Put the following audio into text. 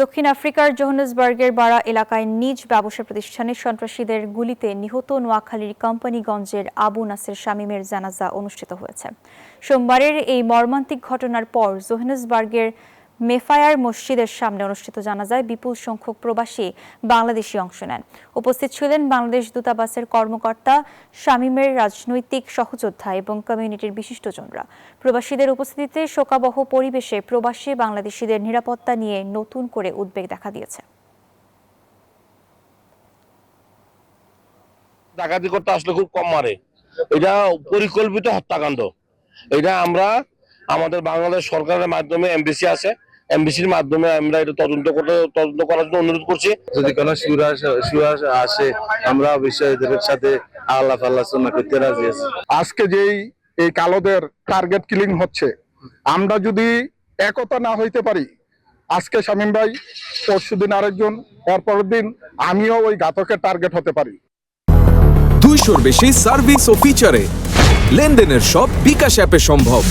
দক্ষিণ আফ্রিকার জোহানেসবার্গের বারা এলাকায় নিজ ব্যবসা প্রতিষ্ঠানে সন্ত্রাসীদের গুলিতে নিহত নোয়াখালীর কোম্পানিগঞ্জের আবু নাসের শামীমের জানাজা অনুষ্ঠিত হয়েছে। সোমবারের এই মর্মান্তিক ঘটনার পর জোহানেসবার্গের মেফায়ার মসজিদের সামনে অনুষ্ঠিত জানাজায় বিপুল সংখ্যক প্রবাসী বাংলাদেশি অংশ নেন। উপস্থিত ছিলেন বাংলাদেশ দূতাবাসের কর্মকর্তা, শামীমের রাজনৈতিক সহযোদ্ধা এবং কমিউনিটির বিশিষ্টজনরা। প্রবাসীদের উপস্থিতিতে শোকাবহ পরিবেশে প্রবাসী বাংলাদেশিদের নিরাপত্তা নিয়ে নতুন করে উদ্বেগ দেখা দিয়েছে। ডাকাতি করতে আসলে খুব কম মারে, এটা পরিকল্পিত হত্যাকাণ্ড। এটা আমরা আমাদের বাংলাদেশ সরকারের মাধ্যমে এমবিসি আছে, এমবিসির মাধ্যমে আমরা এটা তদন্ত করার জন্য অনুরোধ করছি। যদি কোনো সুরাজ আসে আমরা অবশ্যই এদের সাথে আল্লাহ করতে রাজি আছি। আজকে যেই এই কালোদের টার্গেট কিলিং হচ্ছে, আমরা যদি একতা না হইতে পারি, আজকে শামীম ভাই, পরশুদিন আরেকজন, পরের দিন আমিও ওই ঘাতকের টার্গেট হতে পারি। 200-র বেশি সার্ভিস ও ফিচারে লেনদেনের সব বিকাশ অ্যাপে সম্ভব।